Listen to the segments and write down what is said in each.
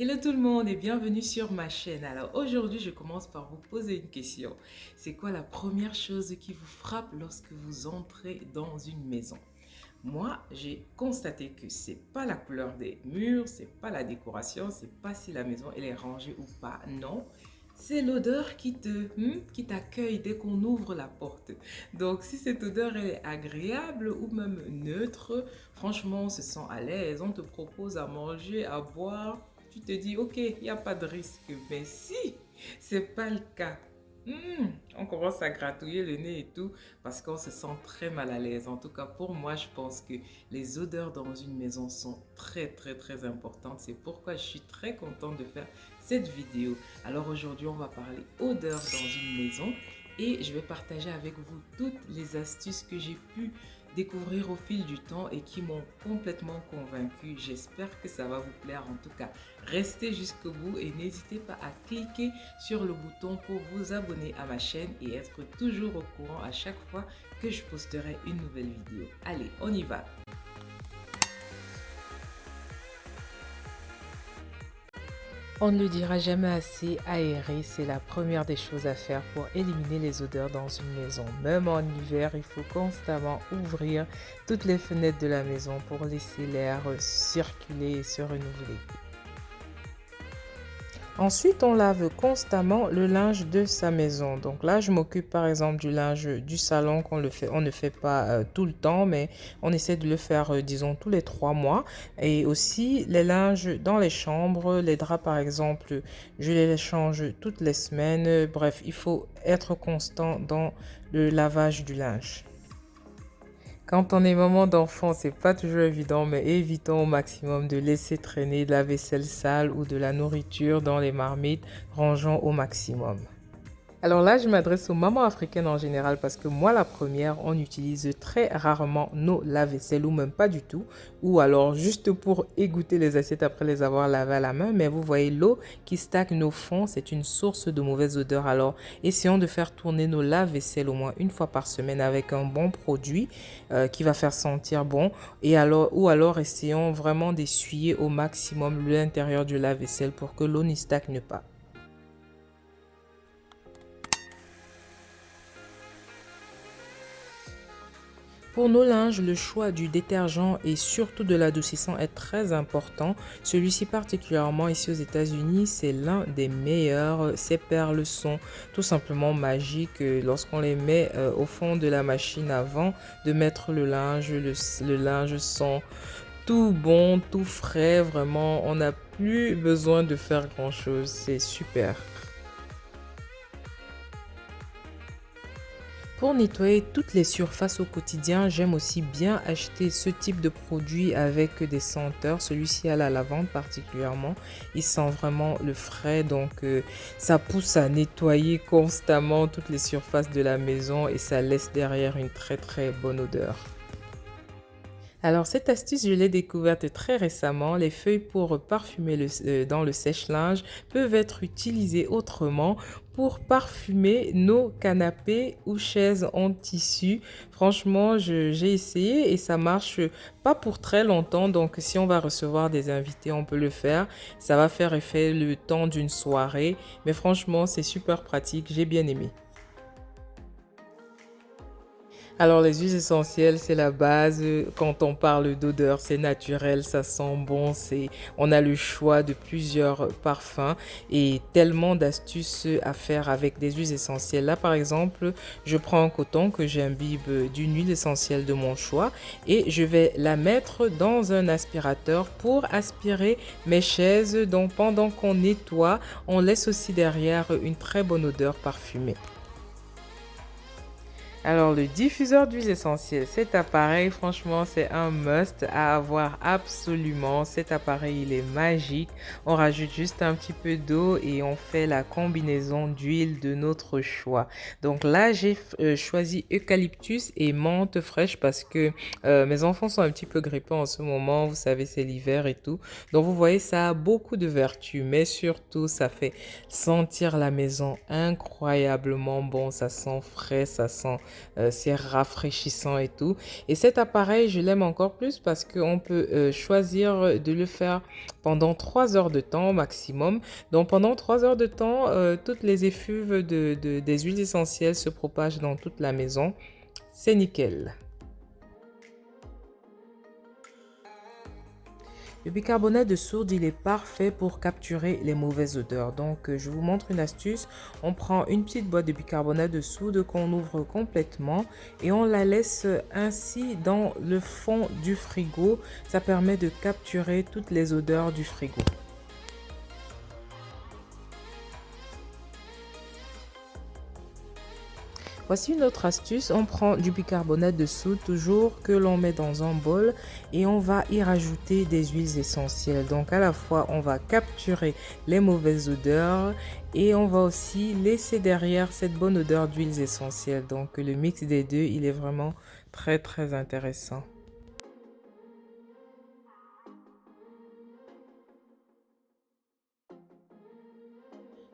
Hello tout le monde et bienvenue sur ma chaîne. Alors aujourd'hui, je commence par vous poser une question. C'est quoi la première chose qui vous frappe lorsque vous entrez dans une maison? Moi, j'ai constaté que c'est pas la couleur des murs, c'est pas la décoration, c'est pas si la maison elle est rangée ou pas. Non, c'est l'odeur qui t'accueille dès qu'on ouvre la porte. Donc, si cette odeur est agréable ou même neutre, franchement, on se sent à l'aise. On te propose à manger, à boire. Tu te dis, ok, il n'y a pas de risque. Mais si c'est pas le cas, on commence à gratouiller le nez et tout parce qu'on se sent très mal à l'aise. En tout cas, pour moi, je pense que les odeurs dans une maison sont très importantes. C'est pourquoi je suis très contente de faire cette vidéo. Alors aujourd'hui, on va parler odeur dans une maison et je vais partager avec vous toutes les astuces que j'ai pu découvrir au fil du temps et qui m'ont complètement convaincue. J'espère que ça va vous plaire. En tout cas, restez jusqu'au bout et n'hésitez pas à cliquer sur le bouton pour vous abonner à ma chaîne et être toujours au courant à chaque fois que je posterai une nouvelle vidéo. Allez, on y va! On ne le dira jamais assez, aérer, c'est la première des choses à faire pour éliminer les odeurs dans une maison. Même en hiver, il faut constamment ouvrir toutes les fenêtres de la maison pour laisser l'air circuler et se renouveler. Ensuite, on lave constamment le linge de sa maison. Donc là, je m'occupe par exemple du linge du salon on ne fait pas tout le temps, mais on essaie de le faire, disons, tous les 3 mois. Et aussi les linges dans les chambres, les draps par exemple, je les change toutes les semaines. Bref, il faut être constant dans le lavage du linge. Quand on est maman d'enfant, c'est pas toujours évident, mais évitons au maximum de laisser traîner de la vaisselle sale ou de la nourriture dans les marmites, rangeons au maximum. Alors là, je m'adresse aux mamans africaines en général parce que moi, la première, on utilise très rarement nos lave-vaisselle ou même pas du tout. Ou alors juste pour égoutter les assiettes après les avoir lavées à la main. Mais vous voyez, l'eau qui stagne au fond, c'est une source de mauvaise odeur. Alors essayons de faire tourner nos lave-vaisselle au moins une fois par semaine avec un bon produit qui va faire sentir bon. Ou alors essayons vraiment d'essuyer au maximum l'intérieur du lave-vaisselle pour que l'eau n'y stagne pas. Pour nos linges, le choix du détergent et surtout de l'adoucissant est très important. Celui-ci particulièrement ici aux États-Unis, c'est l'un des meilleurs. Ces perles sont tout simplement magiques lorsqu'on les met au fond de la machine avant de mettre le linge. Le linge sent tout bon, tout frais. Vraiment, on n'a plus besoin de faire grand-chose. C'est super. Pour nettoyer toutes les surfaces au quotidien, j'aime aussi bien acheter ce type de produit avec des senteurs. Celui-ci à la lavande particulièrement. Il sent vraiment le frais, donc ça pousse à nettoyer constamment toutes les surfaces de la maison et ça laisse derrière une très bonne odeur. Alors cette astuce, je l'ai découverte très récemment. Les feuilles pour parfumer dans le sèche-linge peuvent être utilisées autrement pour parfumer nos canapés ou chaises en tissu. Franchement, j'ai essayé et ça marche pas pour très longtemps. Donc si on va recevoir des invités, on peut le faire. Ça va faire effet le temps d'une soirée. Mais franchement, c'est super pratique. J'ai bien aimé. Alors les huiles essentielles, c'est la base. Quand on parle d'odeur, c'est naturel, ça sent bon. On a le choix de plusieurs parfums et tellement d'astuces à faire avec des huiles essentielles. Là, par exemple, je prends un coton que j'imbibe d'une huile essentielle de mon choix et je vais la mettre dans un aspirateur pour aspirer mes chaises. Donc pendant qu'on nettoie, on laisse aussi derrière une très bonne odeur parfumée. Alors, le diffuseur d'huile essentielle, cet appareil, franchement, c'est un must à avoir absolument. Cet appareil, il est magique. On rajoute juste un petit peu d'eau et on fait la combinaison d'huile de notre choix. Donc là, j'ai choisi eucalyptus et menthe fraîche parce que mes enfants sont un petit peu grippés en ce moment. Vous savez, c'est l'hiver et tout. Donc, vous voyez, ça a beaucoup de vertus, mais surtout, ça fait sentir la maison incroyablement bon. Ça sent frais, ça sent c'est rafraîchissant et tout. Et cet appareil, je l'aime encore plus parce qu'on peut choisir de le faire pendant 3 heures de temps maximum. Donc pendant 3 heures de temps, toutes les effluves des huiles essentielles se propagent dans toute la maison. C'est nickel. Le bicarbonate de soude, il est parfait pour capturer les mauvaises odeurs. Donc, je vous montre une astuce. On prend une petite boîte de bicarbonate de soude qu'on ouvre complètement et on la laisse ainsi dans le fond du frigo. Ça permet de capturer toutes les odeurs du frigo. Voici une autre astuce, on prend du bicarbonate de soude toujours que l'on met dans un bol et on va y rajouter des huiles essentielles. Donc à la fois on va capturer les mauvaises odeurs et on va aussi laisser derrière cette bonne odeur d'huiles essentielles. Donc le mix des deux, il est vraiment très intéressant.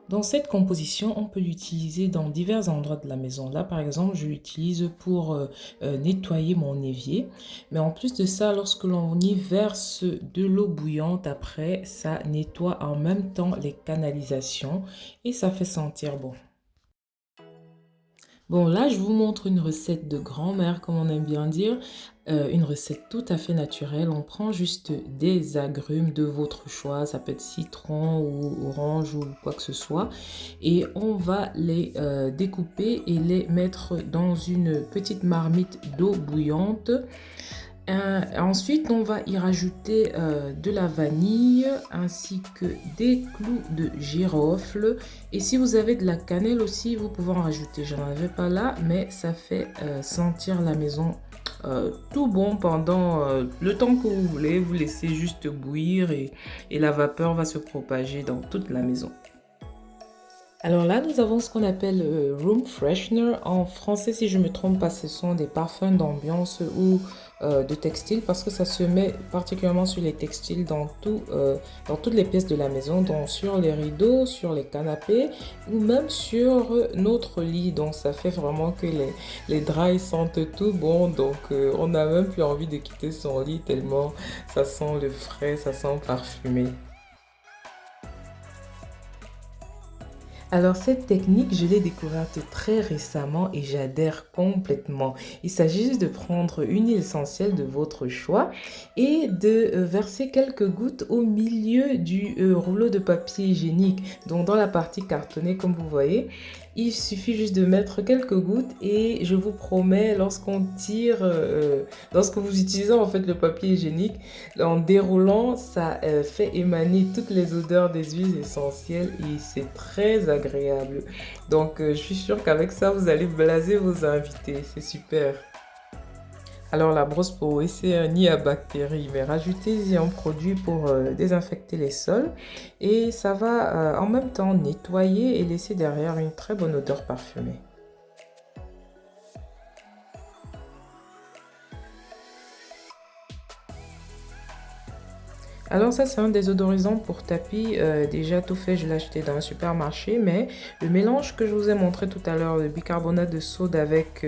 Dans cette composition, on peut l'utiliser dans divers endroits de la maison. Là, par exemple, je l'utilise pour nettoyer mon évier. Mais en plus de ça, lorsque l'on y verse de l'eau bouillante après, ça nettoie en même temps les canalisations et ça fait sentir bon. Bon, là, je vous montre une recette de grand-mère, comme on aime bien dire. Une recette tout à fait naturelle. On prend juste des agrumes de votre choix. Ça peut être citron ou orange ou quoi que ce soit. Et on va les découper et les mettre dans une petite marmite d'eau bouillante. Ensuite, on va y rajouter de la vanille ainsi que des clous de girofle. Et si vous avez de la cannelle aussi, vous pouvez en rajouter. Je n'en avais pas là, mais ça fait sentir la maison tout bon pendant le temps que vous voulez. Vous laissez juste bouillir et la vapeur va se propager dans toute la maison. Alors là, nous avons ce qu'on appelle room freshener. En français, si je ne me trompe pas, ce sont des parfums d'ambiance ou de textile parce que ça se met particulièrement sur les textiles dans toutes les pièces de la maison, donc sur les rideaux, sur les canapés ou même sur notre lit. Donc ça fait vraiment que les draps sentent tout bon. Donc on n'a même plus envie de quitter son lit tellement ça sent le frais, ça sent parfumé. Alors cette technique, je l'ai découverte très récemment et j'adhère complètement. Il s'agit juste de prendre une huile essentielle de votre choix et de verser quelques gouttes au milieu du rouleau de papier hygiénique, donc dans la partie cartonnée comme vous voyez. Il suffit juste de mettre quelques gouttes et je vous promets, lorsque vous utilisez en fait le papier hygiénique, en déroulant, ça fait émaner toutes les odeurs des huiles essentielles et c'est très agréable. Donc, je suis sûre qu'avec ça, vous allez blaser vos invités. C'est super. Alors, la brosse pour c'est un nid à bactéries, mais rajoutez-y un produit pour désinfecter les sols et ça va en même temps nettoyer et laisser derrière une très bonne odeur parfumée. Alors ça, c'est un désodorisant pour tapis, déjà tout fait, je l'ai acheté dans un supermarché, mais le mélange que je vous ai montré tout à l'heure, le bicarbonate de soude avec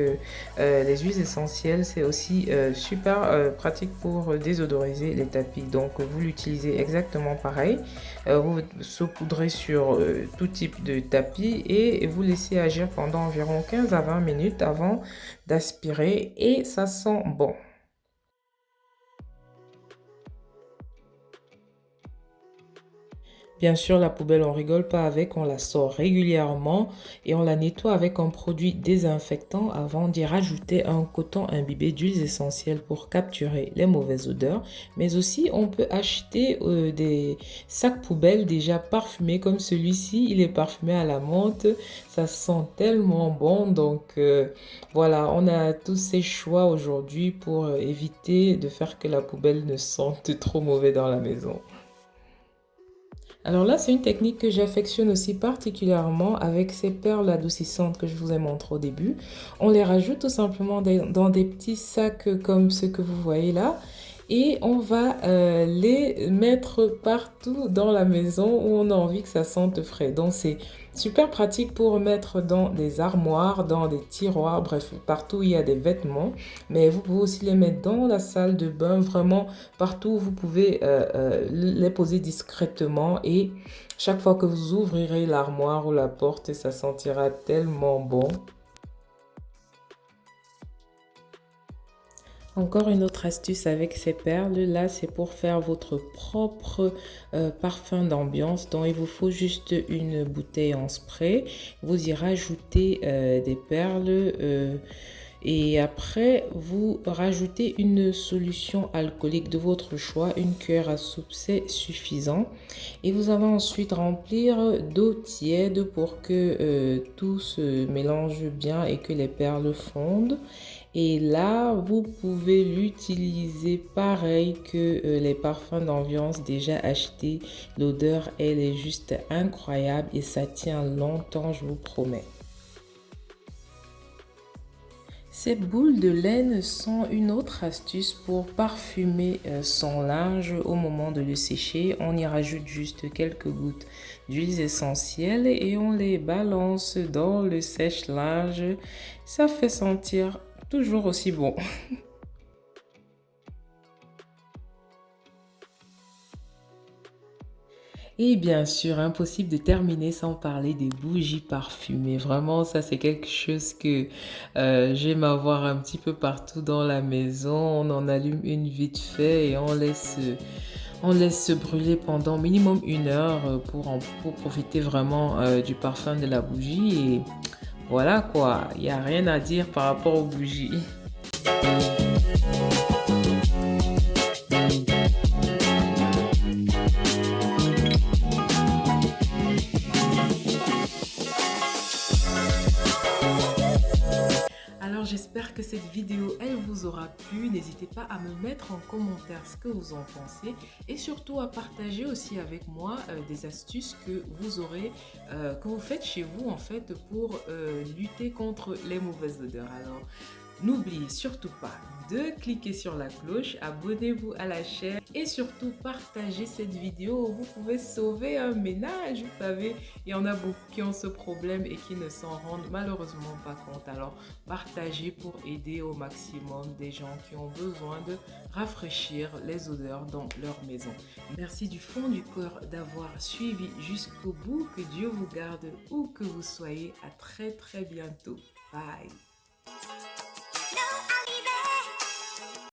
les huiles essentielles, c'est aussi super pratique pour désodoriser les tapis. Donc vous l'utilisez exactement pareil, vous saupoudrez sur tout type de tapis et vous laissez agir pendant environ 15 à 20 minutes avant d'aspirer et ça sent bon. Bien sûr, la poubelle, on rigole pas avec, on la sort régulièrement et on la nettoie avec un produit désinfectant avant d'y rajouter un coton imbibé d'huiles essentielles pour capturer les mauvaises odeurs. Mais aussi, on peut acheter des sacs poubelles déjà parfumés comme celui-ci. Il est parfumé à la menthe, ça sent tellement bon. Donc voilà, on a tous ces choix aujourd'hui pour éviter de faire que la poubelle ne sente trop mauvais dans la maison. Alors là, c'est une technique que j'affectionne aussi particulièrement avec ces perles adoucissantes que je vous ai montré au début. On les rajoute tout simplement dans des petits sacs comme ceux que vous voyez là. et on va les mettre partout dans la maison où on a envie que ça sente frais. Donc c'est super pratique pour mettre dans des armoires, dans des tiroirs, bref, partout où il y a des vêtements. Mais vous pouvez aussi les mettre dans la salle de bain, vraiment partout où vous pouvez les poser discrètement et chaque fois que vous ouvrirez l'armoire ou la porte, ça sentira tellement bon. Encore une autre astuce avec ces perles, là c'est pour faire votre propre parfum d'ambiance. Donc il vous faut juste une bouteille en spray. Vous y rajoutez des perles et après vous rajoutez une solution alcoolique de votre choix. Une cuillère à soupe c'est suffisant. Et vous allez ensuite remplir d'eau tiède pour que tout se mélange bien et que les perles fondent. Et là, vous pouvez l'utiliser pareil que les parfums d'ambiance déjà achetés. L'odeur, elle est juste incroyable et ça tient longtemps, je vous promets. Ces boules de laine sont une autre astuce pour parfumer son linge au moment de le sécher. On y rajoute juste quelques gouttes d'huiles essentielles et on les balance dans le sèche-linge. Ça fait sentir toujours aussi bon. Et bien sûr, impossible de terminer sans parler des bougies parfumées. Vraiment, ça c'est quelque chose que j'aime avoir un petit peu partout dans la maison. On en allume une vite fait et on laisse se brûler pendant minimum 1 heure pour profiter vraiment du parfum de la bougie. Et voilà quoi, il n'y a rien à dire par rapport aux bougies. Alors j'espère que cette vidéo, elle vous aura plu. N'hésitez pas à me mettre en commentaire ce que vous en pensez et surtout à partager aussi avec moi des astuces que vous aurez, que vous faites chez vous en fait pour lutter contre les mauvaises odeurs. Alors n'oubliez surtout pas de cliquer sur la cloche, abonnez-vous à la chaîne et surtout partagez cette vidéo. Vous pouvez sauver un ménage, vous savez, il y en a beaucoup qui ont ce problème et qui ne s'en rendent malheureusement pas compte. Alors partagez pour aider au maximum des gens qui ont besoin de rafraîchir les odeurs dans leur maison. Merci du fond du cœur d'avoir suivi jusqu'au bout. Que Dieu vous garde où que vous soyez. À très très bientôt. Bye.